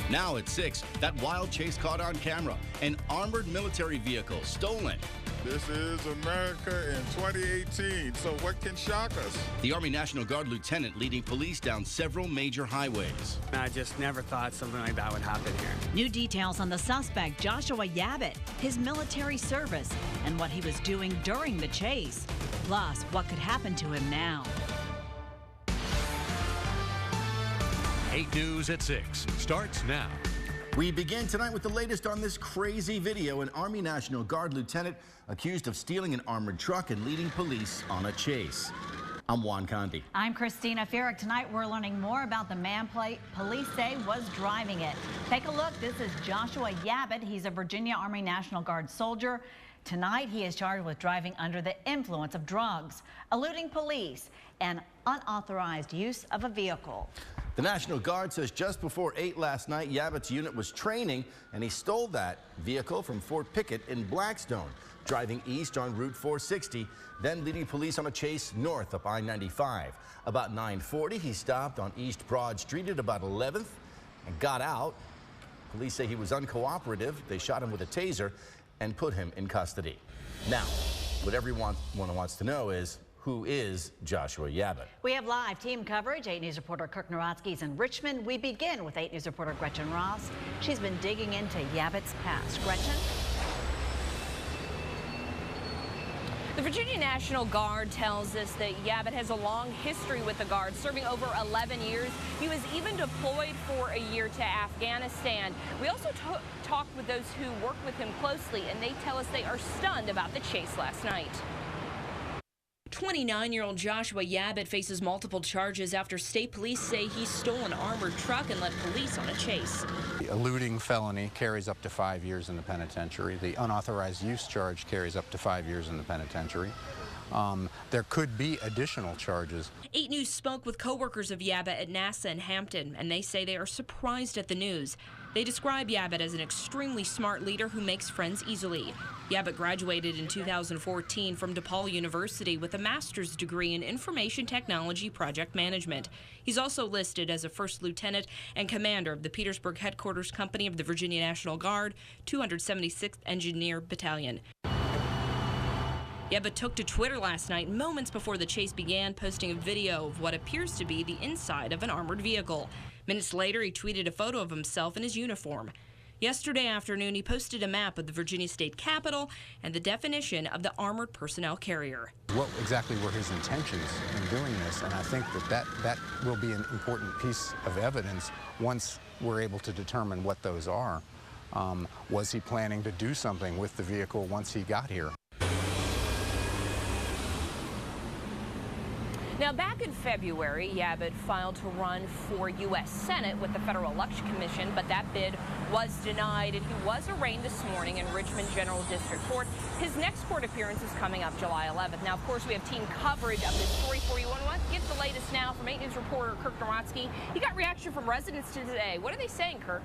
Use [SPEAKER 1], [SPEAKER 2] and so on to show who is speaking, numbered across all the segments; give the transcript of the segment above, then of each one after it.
[SPEAKER 1] Now at 6, that wild chase caught on camera. An armored military vehicle stolen.
[SPEAKER 2] This is America in 2018, so what can shock us?
[SPEAKER 1] The Army National Guard lieutenant leading police down several major highways.
[SPEAKER 3] I just never thought something like that would happen here.
[SPEAKER 4] New details on the suspect, Joshua Yabbitt, his military service, and what he was doing during the chase. Plus, what could happen to him now.
[SPEAKER 5] 8 News at 6 starts now.
[SPEAKER 1] We begin tonight with the latest on this crazy video. An Army National Guard lieutenant accused of stealing an armored truck and leading police on a chase. I'm Juan Condi.
[SPEAKER 4] I'm Christina Farrick. Tonight we're learning more about the man police say was driving it. Take a look. This is Joshua Yabbitt. He's a Virginia Army National Guard soldier. Tonight he is charged with driving under the influence of drugs, eluding police, and unauthorized use of a vehicle.
[SPEAKER 1] The National Guard says just before 8 last night, Yabbitt's unit was training, and he stole that vehicle from Fort Pickett in Blackstone, driving east on Route 460, then leading police on a chase north up I-95. About 9:40, he stopped on East Broad Street at about 11th and got out. Police say he was uncooperative. They shot him with a taser and put him in custody. Now, what everyone wants to know is, who is Joshua Yabbitt?
[SPEAKER 4] We have live team coverage. 8 News reporter Kirk Nowatzki is in Richmond. We begin with 8 News reporter Gretchen Ross. She's been digging into Yabbitt's past. Gretchen?
[SPEAKER 6] The Virginia National Guard tells us that Yabbitt has a long history with the Guard, serving over 11 years. He was even deployed for a year to Afghanistan. We also talked with those who worked with him closely, and they tell us they are stunned about the chase last night. 29-year-old Joshua Yabbitt faces multiple charges after state police say he stole an armored truck and led police on a chase.
[SPEAKER 7] The eluding felony carries up to 5 years in the penitentiary. The unauthorized use charge carries up to 5 years in the penitentiary. There could be additional charges.
[SPEAKER 6] 8 News spoke with co-workers of Yabbitt at NASA in Hampton, and they say they are surprised at the news. They describe Yabbitt as an extremely smart leader who makes friends easily. Yabbitt graduated in 2014 from DePaul University with a master's degree in information technology project management. He's also listed as a first lieutenant and commander of the Petersburg headquarters company of the Virginia National Guard, 276th Engineer Battalion. Yabbitt took to Twitter last night, moments before the chase began, posting a video of what appears to be the inside of an armored vehicle. Minutes later, he tweeted a photo of himself in his uniform. Yesterday afternoon, he posted a map of the Virginia State Capitol and the definition of the armored personnel carrier.
[SPEAKER 7] What exactly were his intentions in doing this? And I think that will be an important piece of evidence once we're able to determine what those are. Was he planning to do something with the vehicle once he got here?
[SPEAKER 6] Now, back in February, Yabbitt filed to run for U.S. Senate with the Federal Election Commission, but that bid was denied, and he was arraigned this morning in Richmond General District Court. His next court appearance is coming up July 11th. Now, of course, we have team coverage of this story for you. I want to get the latest now from 8 News reporter Kirk Nowatzki. He got reaction from residents today. What are they saying, Kirk?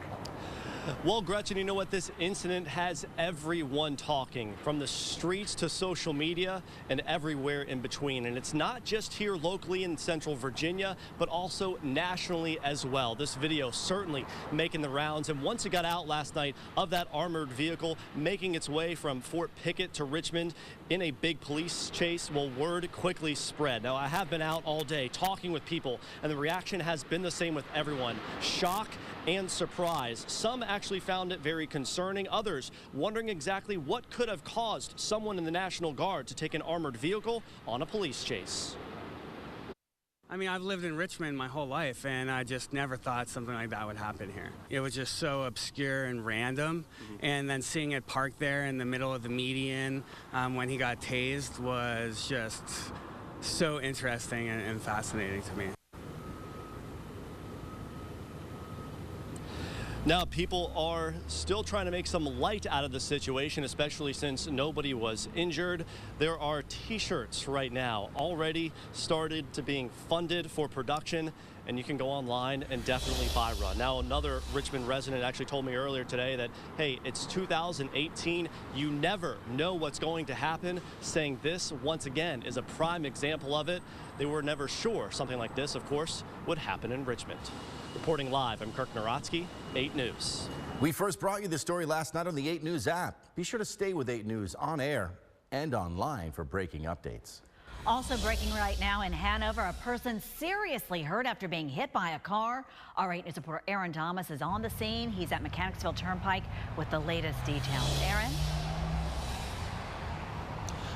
[SPEAKER 8] Well, Gretchen, you know what? This incident has everyone talking, from the streets to social media and everywhere in between. And it's not just here locally in Central Virginia, but also nationally as well. This video certainly making the rounds. And once it got out last night of that armored vehicle making its way from Fort Pickett to Richmond in a big police chase, well, word quickly spread. Now, I have been out all day talking with people, and the reaction has been the same with everyone. Shock and surprise. Some actually found it very concerning. Others wondering exactly what could have caused someone in the National Guard to take an armored vehicle on a police chase.
[SPEAKER 3] I mean, I've lived in Richmond my whole life, and I just never thought something like that would happen here. It was just so obscure and random, and then seeing it parked there in the middle of the median when he got tased was just so interesting and fascinating to me.
[SPEAKER 8] Now, people are still trying to make some light out of the situation, especially since nobody was injured. There are T-shirts right now already started to being funded for production, and you can go online and definitely buy one. Now, another Richmond resident actually told me earlier today that, hey, it's 2018. You never know what's going to happen, saying this, once again, is a prime example of it. They were never sure something like this, of course, would happen in Richmond. Reporting live, I'm Kirk Narotsky, 8 News.
[SPEAKER 1] We first brought you this story last night on the 8 News app. Be sure to stay with 8 News on air and online for breaking updates.
[SPEAKER 4] Also breaking right now in Hanover, a person seriously hurt after being hit by a car. Our 8 News reporter Aaron Thomas is on the scene. He's at Mechanicsville Turnpike with the latest details. Aaron?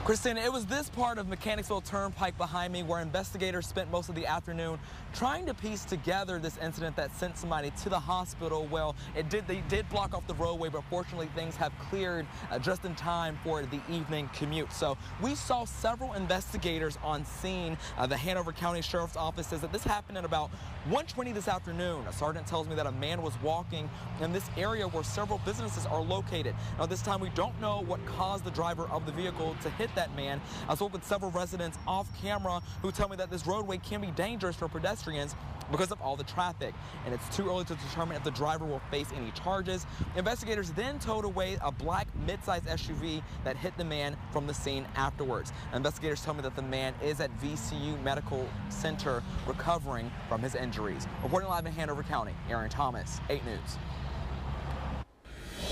[SPEAKER 9] Christina, it was this part of Mechanicsville Turnpike behind me where investigators spent most of the afternoon trying to piece together this incident that sent somebody to the hospital. Well, they did block off the roadway, but fortunately things have cleared just in time for the evening commute. So we saw several investigators on scene. The Hanover County Sheriff's Office says that this happened at about 1:20 this afternoon. A sergeant tells me that a man was walking in this area where several businesses are located. Now, this time we don't know what caused the driver of the vehicle to hit that man. I spoke with several residents off camera who tell me that this roadway can be dangerous for pedestrians because of all the traffic, and it's too early to determine if the driver will face any charges. Investigators then towed away a black mid-size SUV that hit the man from the scene afterwards. Investigators tell me that the man is at VCU Medical Center recovering from his injuries. Reporting live in Hanover County, Aaron Thomas, 8 News.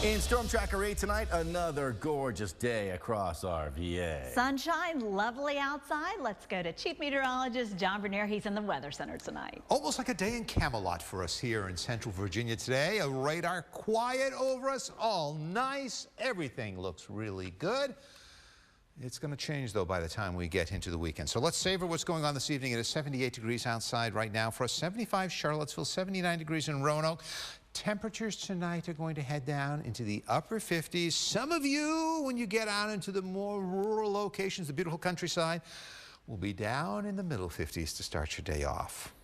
[SPEAKER 1] In Storm Tracker 8 tonight, another gorgeous day across our VA.
[SPEAKER 4] Sunshine, lovely outside. Let's go to Chief Meteorologist John Bernier. He's in the Weather Center tonight.
[SPEAKER 10] Almost like a day in Camelot for us here in Central Virginia today. A radar quiet over us, all nice. Everything looks really good. It's going to change, though, by the time we get into the weekend. So let's savor what's going on this evening. It is 78 degrees outside right now for us. 75 Charlottesville, 79 degrees in Roanoke. Temperatures tonight are going to head down into the upper 50s. Some of you, when you get out into the more rural locations, the beautiful countryside, will be down in the middle 50s to start your day off.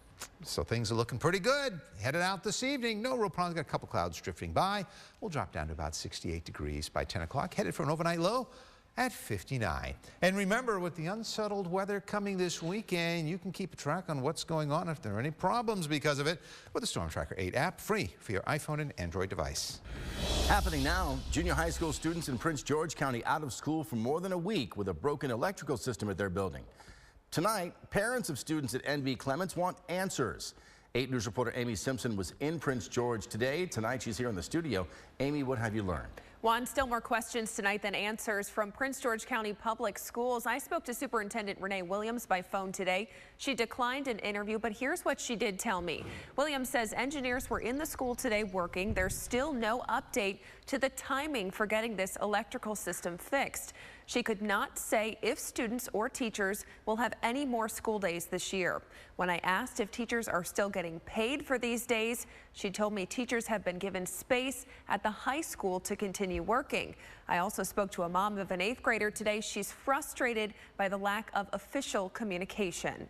[SPEAKER 10] So things are looking pretty good. Headed out this evening. No real problems. Got a couple clouds drifting by. We'll drop down to about 68 degrees by 10 o'clock. Headed for an overnight low at 59. And remember, with the unsettled weather coming this weekend, you can keep a track on what's going on if there are any problems because of it with the Storm Tracker 8 app, free for your iPhone and Android device.
[SPEAKER 1] Happening now, junior high school students in Prince George County out of school for more than a week with a broken electrical system at their building. Tonight, parents of students at NB Clements want answers. 8 News reporter Amy Simpson was in Prince George today. Tonight, she's here in the studio. Amy, what have you learned?
[SPEAKER 11] Juan, still more questions tonight than answers from Prince George County Public Schools. I spoke to Superintendent Renee Williams by phone today. She declined an interview, but here's what she did tell me. Williams says engineers were in the school today working. There's still no update to the timing for getting this electrical system fixed. She could not say if students or teachers will have any more school days this year. When I asked if teachers are still getting paid for these days, she told me teachers have been given space at the high school to continue working. I also spoke to a mom of an 8th grader today. She's frustrated by the lack of official communication.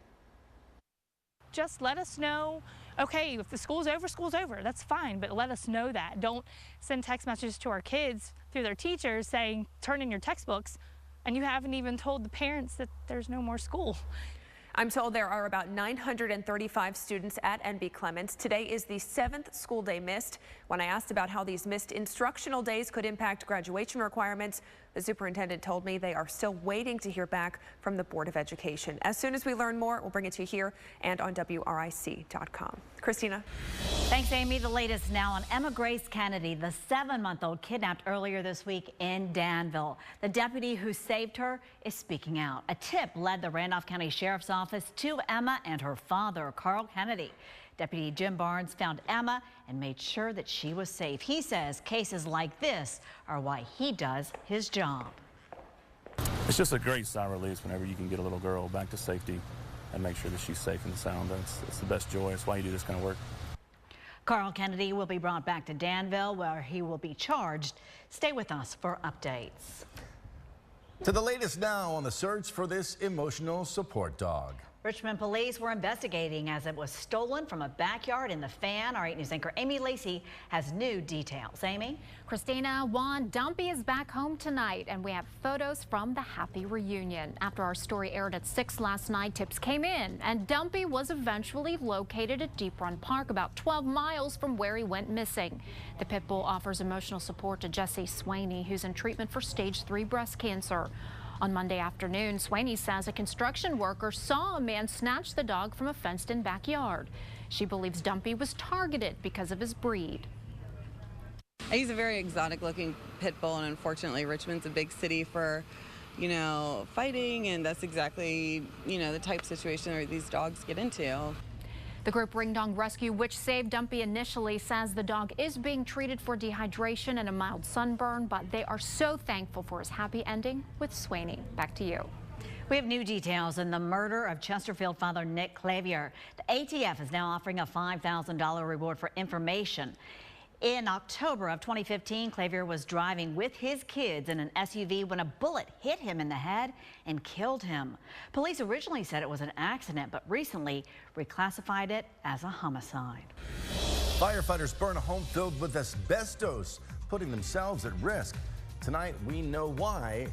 [SPEAKER 12] Just let us know, okay, if the school's over, that's fine, but let us know that. Don't send text messages to our kids through their teachers saying, turn in your textbooks, and you haven't even told the parents that there's no more school.
[SPEAKER 11] I'm told there are about 935 students at NB Clements. Today is the 7th school day missed. When I asked about how these missed instructional days could impact graduation requirements, the superintendent told me they are still waiting to hear back from the Board of Education. As soon as we learn more, we'll bring it to you here and on WRIC.com. Christina.
[SPEAKER 4] Thanks, Amy. The latest now on Emma Grace Kennedy, the 7-month-old kidnapped earlier this week in Danville. The deputy who saved her is speaking out. A tip led the Randolph County Sheriff's Office to Emma and her father, Carl Kennedy. Deputy Jim Barnes found Emma and made sure that she was safe. He says cases like this are why he does his job.
[SPEAKER 13] It's just a great sigh of relief whenever you can get a little girl back to safety and make sure that she's safe and sound. It's the best joy. That's why you do this kind of work.
[SPEAKER 4] Carl Kennedy will be brought back to Danville, where he will be charged. Stay with us for updates.
[SPEAKER 1] To the latest now on the search for this emotional support dog.
[SPEAKER 4] Richmond police were investigating as it was stolen from a backyard in the Fan. Our 8 News anchor Amy Lacey has new details. Amy?
[SPEAKER 14] Christina, Juan, Dumpy is back home tonight, and we have photos from the happy reunion. After our story aired at 6 last night, tips came in, and Dumpy was eventually located at Deep Run Park, about 12 miles from where he went missing. The pit bull offers emotional support to Jesse Swaney, who's in treatment for stage 3 breast cancer. On Monday afternoon, Swaney says a construction worker saw a man snatch the dog from a fenced-in backyard. She believes Dumpy was targeted because of his breed.
[SPEAKER 15] He's a very exotic looking pit bull, and unfortunately Richmond's a big city for, you know, fighting, and that's exactly, you know, the type of situation where these dogs get into.
[SPEAKER 14] The group Ring Dong Rescue, which saved Dumpy initially, says the dog is being treated for dehydration and a mild sunburn, but they are so thankful for his happy ending with Swaney. Back to you.
[SPEAKER 4] We have new details in the murder of Chesterfield father Nick Clavier. The ATF is now offering a $5,000 reward for information. In October of 2015, Clavier was driving with his kids in an SUV when a bullet hit him in the head and killed him. Police originally said it was an accident, but recently reclassified it as a homicide.
[SPEAKER 1] Firefighters burn a home filled with asbestos, putting themselves at risk. Tonight, we know why.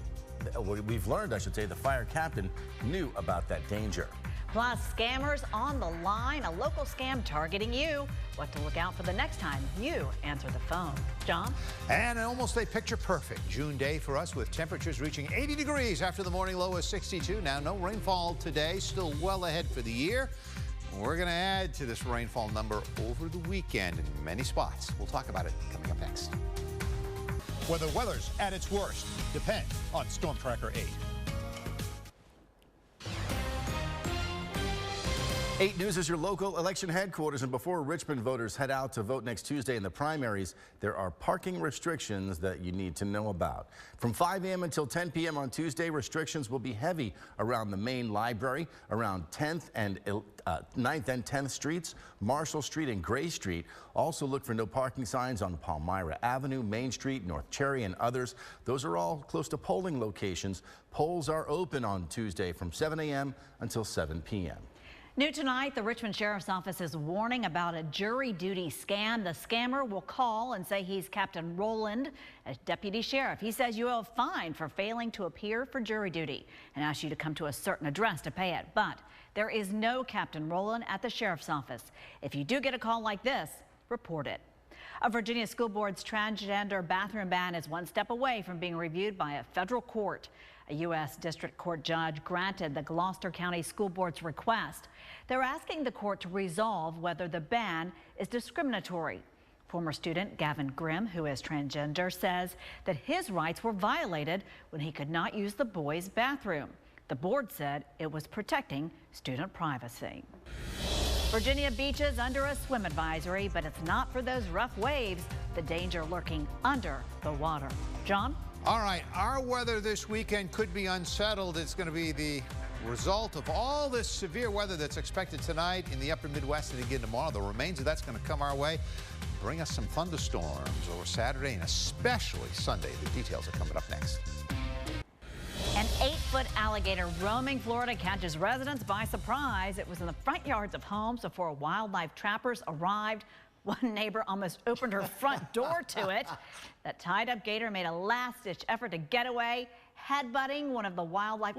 [SPEAKER 1] We've learned, I should say, the fire captain knew about that danger.
[SPEAKER 4] Plus, scammers on the line, a local scam targeting you. What to look out for the next time you answer the phone. John?
[SPEAKER 10] And almost a picture-perfect June day for us, with temperatures reaching 80 degrees after the morning low of 62. Now, no rainfall today, still well ahead for the year. We're going to add to this rainfall number over the weekend in many spots. We'll talk about it coming up next.
[SPEAKER 16] Where the weather's at its worst depends on Storm Tracker 8.
[SPEAKER 1] 8 News is your local election headquarters, and before Richmond voters head out to vote next Tuesday in the primaries, there are parking restrictions that you need to know about. From 5 a.m. until 10 p.m. on Tuesday, restrictions will be heavy around the main library, around 10th and 9th and 10th Streets, Marshall Street and Gray Street. Also look for no parking signs on Palmyra Avenue, Main Street, North Cherry, and others. Those are all close to polling locations. Polls are open on Tuesday from 7 a.m. until 7 p.m.
[SPEAKER 4] New tonight, the Richmond Sheriff's Office is warning about a jury duty scam. The scammer will call and say he's Captain Roland, a deputy sheriff. He says you owe a fine for failing to appear for jury duty and asks you to come to a certain address to pay it. But there is no Captain Roland at the Sheriff's Office. If you do get a call like this, report it. A Virginia school board's transgender bathroom ban is one step away from being reviewed by a federal court. A U.S. District Court judge granted the Gloucester County School Board's request. They're asking the court to resolve whether the ban is discriminatory. Former student Gavin Grimm, who is transgender, says that his rights were violated when he could not use the boys' bathroom. The board said it was protecting student privacy. Virginia beaches under a swim advisory, but it's not for those rough waves. The danger lurking under the water. John?
[SPEAKER 10] All right, our weather this weekend could be unsettled. It's going to be the result of all this severe weather that's expected tonight in the upper Midwest and again tomorrow. The remains of that's going to come our way, bring us some thunderstorms over Saturday and especially Sunday. The details are coming up next.
[SPEAKER 4] An 8-foot alligator roaming Florida catches residents by surprise. It was in the front yards of homes before wildlife trappers arrived. One neighbor almost opened her front door to it. That tied-up gator made a last-ditch effort to get away, headbutting one of the wildlife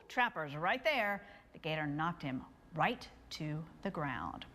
[SPEAKER 4] trappers right there. The gator knocked him right to the ground.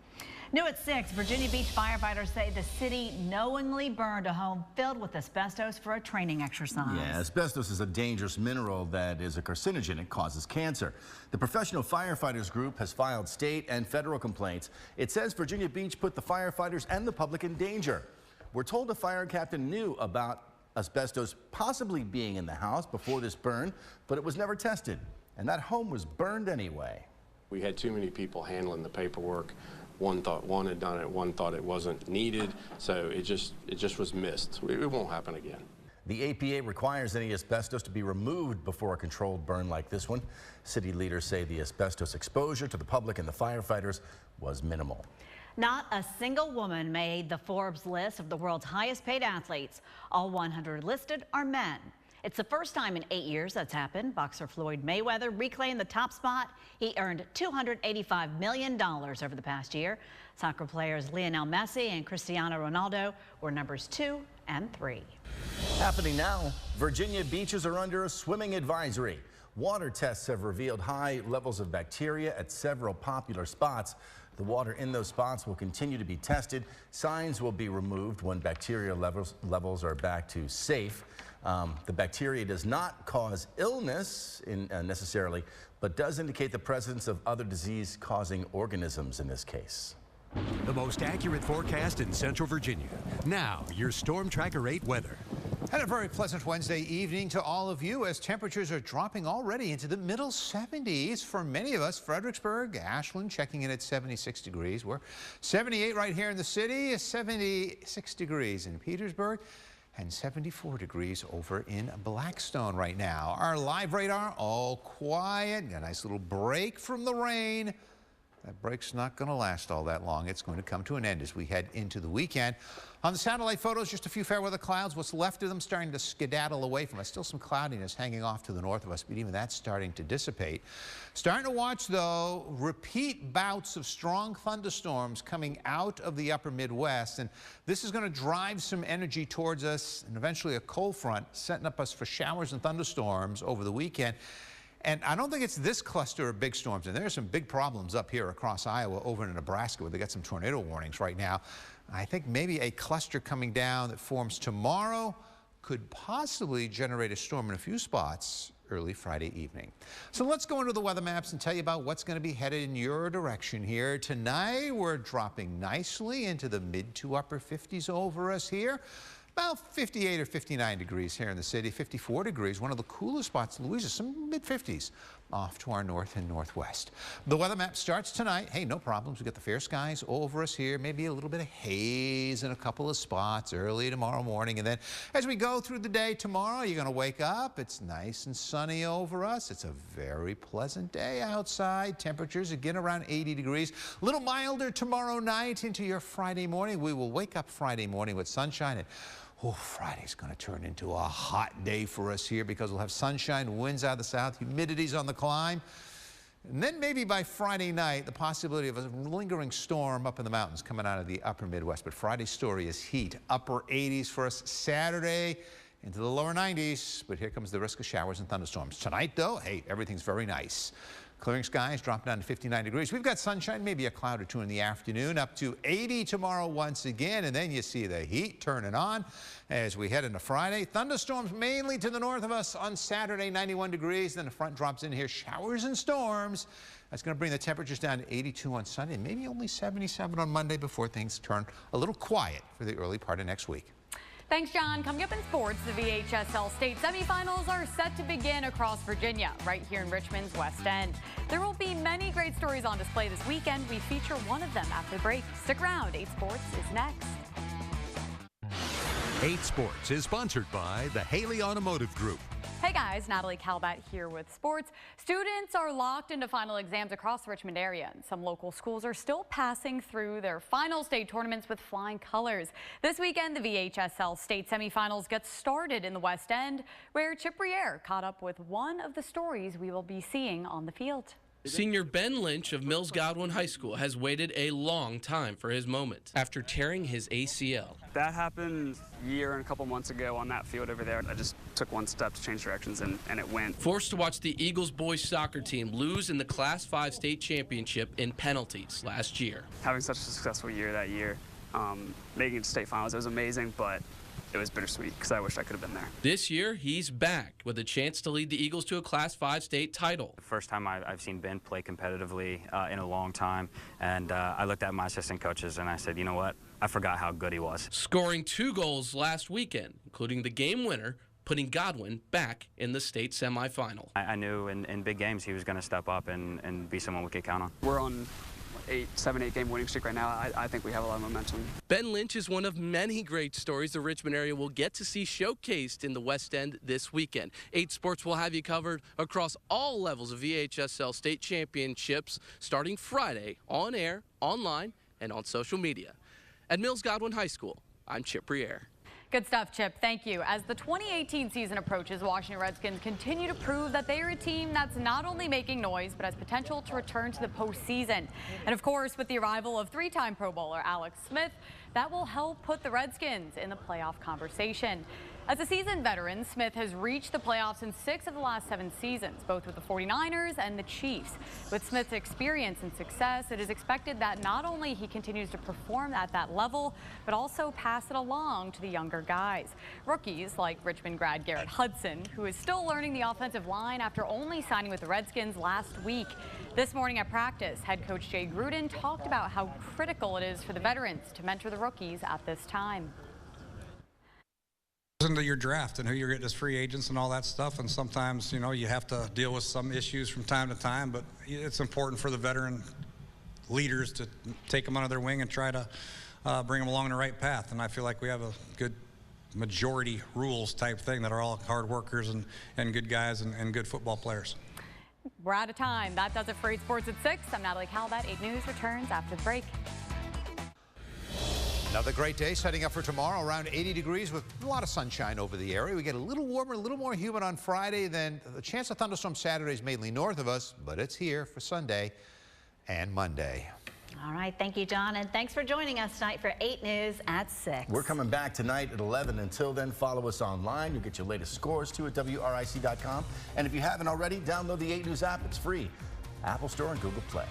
[SPEAKER 4] New at 6, Virginia Beach firefighters say the city knowingly burned a home filled with asbestos for a training exercise.
[SPEAKER 1] Yeah, asbestos is a dangerous mineral that is a carcinogen. It causes cancer. The Professional Firefighters Group has filed state and federal complaints. It says Virginia Beach put the firefighters and the public in danger. We're told the fire captain knew about asbestos possibly being in the house before this burn, but it was never tested. And that home was burned anyway.
[SPEAKER 17] We had too many people handling the paperwork. One thought one had done it, one thought it wasn't needed, so it just was missed. It won't happen again.
[SPEAKER 1] The APA requires any asbestos to be removed before a controlled burn like this one. City leaders say the asbestos exposure to the public and the firefighters was minimal.
[SPEAKER 4] Not a single woman made the Forbes list of the world's highest paid athletes. All 100 listed are men. It's the first time in 8 years that's happened. Boxer Floyd Mayweather reclaimed the top spot. He earned $285 million over the past year. Soccer players Lionel Messi and Cristiano Ronaldo were numbers 2 and 3.
[SPEAKER 1] Happening now, Virginia beaches are under a swimming advisory. Water tests have revealed high levels of bacteria at several popular spots. The water in those spots will continue to be tested. Signs will be removed when bacteria levels are back to safe. The bacteria does not cause illness necessarily, but does indicate the presence of other disease-causing organisms in this case.
[SPEAKER 5] The most accurate forecast in Central Virginia. Now, your Storm Tracker 8 weather.
[SPEAKER 10] And a very pleasant Wednesday evening to all of you as temperatures are dropping already into the middle 70s for many of us. Fredericksburg, Ashland checking in at 76 degrees. We're 78 right here in the city, 76 degrees in Petersburg, and 74 degrees over in Blackstone right now. Our live radar all quiet. A nice little break from the rain. That break's not going to last all that long. It's going to come to an end as we head into the weekend. On the satellite photos, just a few fair weather clouds. What's left of them starting to skedaddle away from us. Still some cloudiness hanging off to the north of us, but even that's starting to dissipate. Starting to watch, though, repeat bouts of strong thunderstorms coming out of the upper Midwest. And this is going to drive some energy towards us and eventually a cold front, setting up us for showers and thunderstorms over the weekend. And I don't think it's this cluster of big storms. And there are some big problems up here across Iowa, over in Nebraska, where they got some tornado warnings right now. I think maybe a cluster coming down that forms tomorrow could possibly generate a storm in a few spots early Friday evening. So let's go into the weather maps and tell you about what's going to be headed in your direction here. Tonight, we're dropping nicely into the mid to upper 50s over us here. About 58 or 59 degrees here in the city, 54 degrees, one of the coolest spots in Louisiana, some mid-50s off to our north and northwest. The weather map starts tonight. Hey, no problems. We got the fair skies over us here, maybe a little bit of haze in a couple of spots early tomorrow morning. And then as we go through the day tomorrow, you're going to wake up. It's nice and sunny over us. It's a very pleasant day outside. Temperatures again around 80 degrees. A little milder tomorrow night into your Friday morning. We will wake up Friday morning with sunshine. And oh, Friday's going to turn into a hot day for us here because we'll have sunshine, winds out of the south, humidity's on the climb. And then maybe by Friday night, the possibility of a lingering storm up in the mountains coming out of the upper Midwest. But Friday's story is heat. Upper 80s for us Saturday, into the lower 90s. But here comes the risk of showers and thunderstorms. Tonight, though, hey, everything's very nice. Clearing skies, drop down to 59 degrees. We've got sunshine, maybe a cloud or two in the afternoon, up to 80 tomorrow once again. And then you see the heat turning on as we head into Friday. Thunderstorms mainly to the north of us on Saturday, 91 degrees. Then the front drops in here, showers and storms. That's going to bring the temperatures down to 82 on Sunday, maybe only 77 on Monday before things turn a little quiet for the early part of next week.
[SPEAKER 18] Thanks, John. Coming up in sports, the VHSL state semifinals are set to begin across Virginia, right here in Richmond's West End. There will be many great stories on display this weekend. We feature one of them after the break. Stick around. 8 Sports is next.
[SPEAKER 5] 8 Sports is sponsored by the Haley Automotive Group.
[SPEAKER 18] Hey guys, Natalie Calbat here with sports. Students are locked into final exams across the Richmond area, and some local schools are still passing through their final state tournaments with flying colors. This weekend, the VHSL state semifinals get started in the West End, where Chip Briere caught up with one of the stories we will be seeing on the field.
[SPEAKER 19] Senior Ben Lynch of Mills Godwin High School has waited a long time for his moment after tearing his ACL.
[SPEAKER 20] That happened a year and a couple months ago on that field over there. I just took one step to change directions and it went.
[SPEAKER 19] Forced to watch the Eagles boys soccer team lose in the Class 5 state championship in penalties last year.
[SPEAKER 20] Having such a successful year that year, making it to state finals, it was amazing, but it was bittersweet because I wish I could have been there.
[SPEAKER 19] This year, he's back with a chance to lead the Eagles to a Class 5 state title.
[SPEAKER 21] The first time I've seen Ben play competitively in a long time, and I looked at my assistant coaches and I said, you know what, I forgot how good he was.
[SPEAKER 19] Scoring 2 goals last weekend, including the game winner, putting Godwin back in the state semifinal.
[SPEAKER 21] I knew in big games he was going to step up and be someone we could count on.
[SPEAKER 20] We're on 7-8 game winning streak right now. I think we have a lot of momentum.
[SPEAKER 19] Ben Lynch is one of many great stories the Richmond area will get to see showcased in the West End this weekend. 8 Sports will have you covered across all levels of VHSL state championships starting Friday on air, online, and on social media. At Mills Godwin High School, I'm Chip Briere.
[SPEAKER 18] Good stuff, Chip. Thank you. As the 2018 season approaches, Washington Redskins continue to prove that they are a team that's not only making noise, but has potential to return to the postseason. And of course, with the arrival of 3-time Pro Bowler Alex Smith, that will help put the Redskins in the playoff conversation. As a seasoned veteran, Smith has reached the playoffs in 6 of the last 7 seasons, both with the 49ers and the Chiefs. With Smith's experience and success, it is expected that not only he continues to perform at that level, but also pass it along to the younger guys. Rookies like Richmond grad Garrett Hudson, who is still learning the offensive line after only signing with the Redskins last week. This morning at practice, head coach Jay Gruden talked about how critical it is for the veterans to mentor the rookies at this time.
[SPEAKER 2] Into your draft and who you're getting as free agents and all that stuff, and sometimes you have to deal with some issues from time to time, but it's important for the veteran leaders to take them under their wing and try to bring them along the right path. And I feel like we have a good majority rules type thing that are all hard workers and good guys and good football players.
[SPEAKER 18] We're out of time. That does it for 8 Sports at 6. I'm Natalie Calbat. 8 News returns after the break.
[SPEAKER 10] Another great day setting up for tomorrow, around 80 degrees with a lot of sunshine over the area. We get a little warmer, a little more humid on Friday, then a chance of thunderstorms Saturdays mainly north of us, but it's here for Sunday and Monday.
[SPEAKER 4] All right, thank you, John, and thanks for joining us tonight for 8 News at 6.
[SPEAKER 1] We're coming back tonight at 11. Until then, follow us online. You'll get your latest scores too at WRIC.com. And if you haven't already, download the 8 News app. It's free. Apple Store and Google Play.